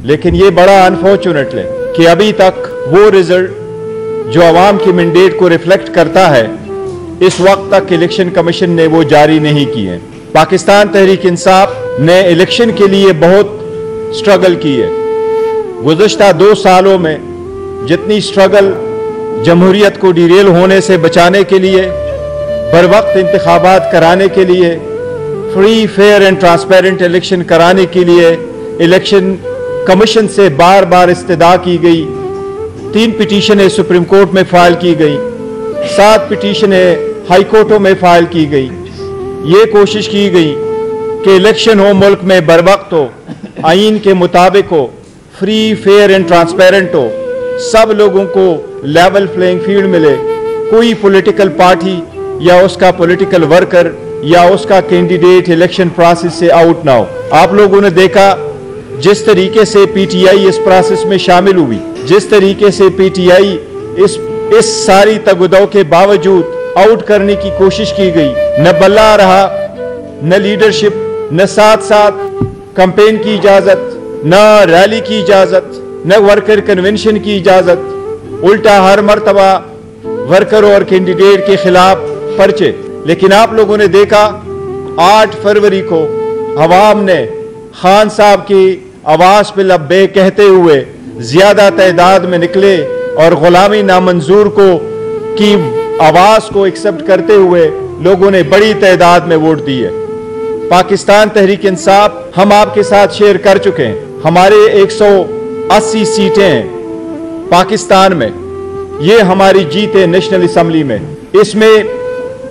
लेकिन ये बड़ा अनफॉर्चुनेट है कि अभी तक वो रिजल्ट जो आवाम की मैंडेट को रिफ्लेक्ट करता है इस वक्त तक इलेक्शन कमीशन ने वो जारी नहीं की है। पाकिस्तान तहरीक इंसाफ ने इलेक्शन के लिए बहुत स्ट्रगल की है। गुज़श्ता 2 सालों में जितनी स्ट्रगल जमहूरियत को डिरेल होने से बचाने के लिए, बर वक्त इंतखाबात कराने के लिए, free fair and transparent election कराने के लिए इलेक्शन कमीशन से बार बार इस्तदा की गई। 3 पिटीशनें सुप्रीम कोर्ट में फाइल की गई, 7 पिटीशनें हाई कोर्टों में फाइल की गई। ये कोशिश की गई कि इलेक्शन हो, मुल्क में बर वक्त हो, आइन के मुताबिक हो, फ्री फेयर एंड ट्रांसपेरेंट हो, सब लोगों को लेवल प्लेइंग फील्ड मिले, कोई पॉलिटिकल पार्टी या उसका पॉलिटिकल वर्कर या उसका कैंडिडेट इलेक्शन प्रोसेस से आउट ना हो। आप लोगों ने देखा जिस तरीके से पीटीआई इस प्रोसेस में शामिल हुई, जिस तरीके से पीटीआई इस सारी तगदौ के बावजूद आउट करने की कोशिश की गई, न बल्ला रहा, न लीडरशिप, न साथ साथ कैंपेन की इजाजत, न रैली की इजाजत, न वर्कर कन्वेंशन की इजाजत, उल्टा हर मर्तबा वर्कर और कैंडिडेट के खिलाफ पर्चे। लेकिन आप लोगों ने देखा 8 फरवरी को अवाम ने खान साहब की आवाज पे लब्बे कहते हुए ज्यादा तादाद में निकले और गुलामी नामंजूर की आवाज को एक्सेप्ट करते हुए लोगों ने बड़ी तादाद में वोट दिए। पाकिस्तान तहरीक इंसाफ हम आपके साथ शेयर कर चुके हैं, हमारे 180 सीटें हैं पाकिस्तान में, ये हमारी जीत है नेशनल असम्बली में। इसमें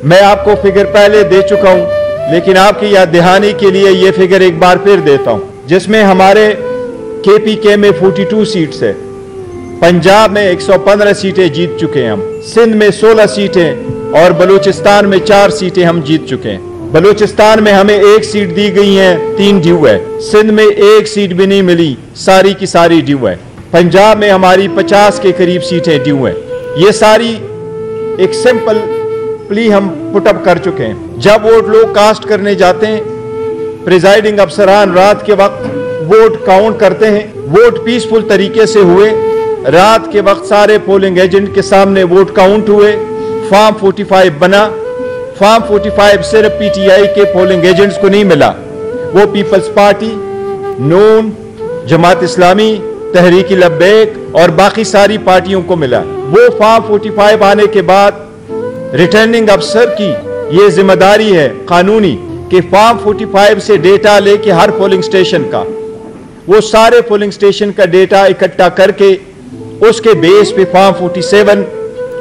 मैं आपको फिगर पहले दे चुका हूं, लेकिन आपकी याद दहानी के लिए ये फिगर एक बार फिर देता हूं, जिसमें हमारे KPK में 42 सीट्स है, पंजाब में 115 सीटें जीत चुके हैं हम, सिंध में 16 सीटें और बलूचिस्तान में 4 सीटें हम जीत चुके हैं। बलूचिस्तान में हमें 1 सीट दी गई है, 3 ड्यू है। सिंध में 1 सीट भी नहीं मिली, सारी की सारी ड्यू है। पंजाब में हमारी 50 के करीब सीटें ड्यू है। ये सारी एक सिंपल प्ली हम पुटअप कर चुके हैं। जब वोट लोग कास्ट करने जाते हैं, प्रिजाइडिंग अफसरान रात के वक्त वोट काउंट करते हैं। वोट पीसफुल तरीके से हुए, रात के वक्त सारे पोलिंग एजेंट के सामने वोट काउंट हुए, फॉर्म 45 बना। फॉर्म 45 सिर्फ पीटीआई के पोलिंग एजेंट्स को नहीं मिला, वो पीपल्स पार्टी, नून, जमात इस्लामी, तहरीक लब्बैक और बाकी सारी पार्टियों को मिला। वो फॉर्म 45 आने के बाद रिटर्निंग अफसर की ये जिम्मेदारी है कानूनी कि फॉर्म 45 से डेटा लेके हर पोलिंग स्टेशन का, वो सारे पोलिंग स्टेशन का डेटा इकट्ठा करके उसके बेस पे फॉर्म 47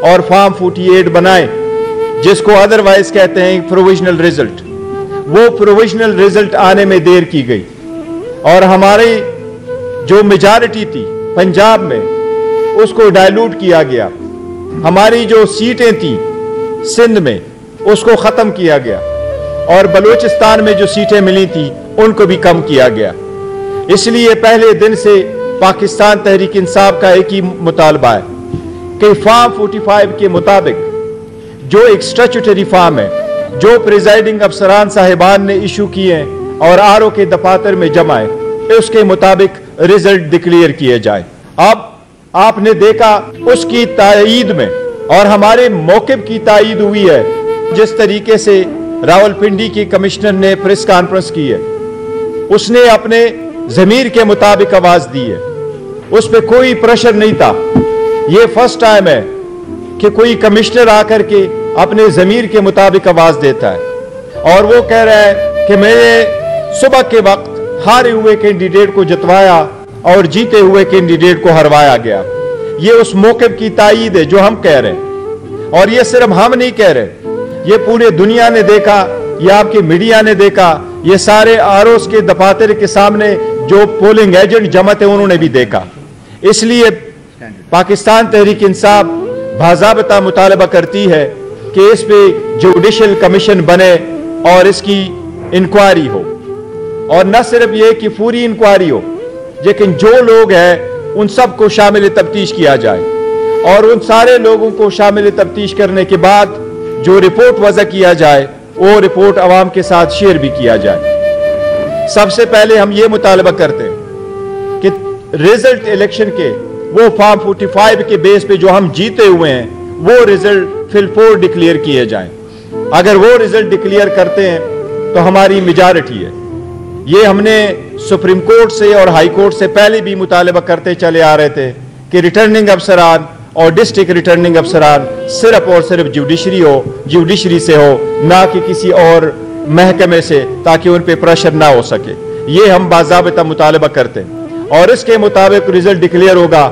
और फॉर्म 48 बनाए, जिसको अदरवाइज कहते हैं प्रोविजनल रिजल्ट। वो प्रोविजनल रिजल्ट आने में देर की गई और हमारी जो मेजॉरिटी थी पंजाब में उसको डाइल्यूट किया गया। हमारी जो सीटें थी सिंध में उसको खत्म किया गया और बलूचिस्तान में जो सीटें मिली थी उनको भी कम किया गया। इसलिए पहले दिन से पाकिस्तान तहरीक इंसाफ का एक ही मुतालबा है कि फॉर्म 45 के मुताबिक जो एक स्टैट्यूटरी फॉर्म है, जो प्रिजाइडिंग अफसरान साहिबान ने इशू किए हैं और आरओ के दफातर में जमा है, उसके मुताबिक रिजल्ट डिक्लेयर किए जाए। अब आपने देखा उसकी तायीद में और हमारे मौक़िफ़ की तायीद हुई है। जिस तरीके से रावलपिंडी के कमिश्नर ने प्रेस कॉन्फ्रेंस की है, उसने अपने ज़मीर के मुताबिक आवाज दी है, उस पर कोई प्रेशर नहीं था। ये फर्स्ट टाइम है कि कोई कमिश्नर आकर के अपने ज़मीर के मुताबिक आवाज देता है और वो कह रहा है कि मैंने सुबह के वक्त हारे हुए कैंडिडेट को जितवाया और जीते हुए कैंडिडेट को हरवाया गया। ये उस मौक़िफ़ की तायीद है जो हम कह रहे हैं, और ये सिर्फ हम नहीं कह रहे, ये पूरे दुनिया ने देखा, ये आपके मीडिया ने देखा, ये सारे आरओस के दफातर के सामने जो पोलिंग एजेंट जमा थे उन्होंने भी देखा। इसलिए पाकिस्तान तहरीक इंसाफ बाज़ाब्ता मुतालबा करती है कि इस पे जुडिशल कमीशन बने और इसकी इंक्वायरी हो, और न सिर्फ ये कि पूरी इंक्वायरी हो, लेकिन जो लोग हैं उन सबको शामिल तफ्तीश किया जाए और उन सारे लोगों को शामिल तफ्तीश करने के बाद जो रिपोर्ट वज़ा किया जाए वो रिपोर्ट आवाम के साथ शेयर भी किया जाए। सबसे पहले हम ये मुतालबा करते हैं कि रिजल्ट इलेक्शन के वो फॉर्म 45 के बेस पे जो हम जीते हुए हैं वो रिजल्ट फिलफोर डिक्लेयर किए जाएं। अगर वो रिजल्ट डिक्लेयर करते हैं तो हमारी मेजॉरिटी है। ये हमने सुप्रीम कोर्ट से और हाई कोर्ट से पहले भी मुतालबा करते चले आ रहे थे कि रिटर्निंग अफसरान और डिस्ट्रिक्ट रिटर्निंग अफसरान सिर्फ और सिर्फ जुडिशरी से हो, ना कि किसी और महकमे से, ताकि उन पे प्रेशर ना हो सके। ये हम बाज़ाबिता मुतालबा करते हैं और इसके मुताबिक रिजल्ट डिक्लेयर होगा।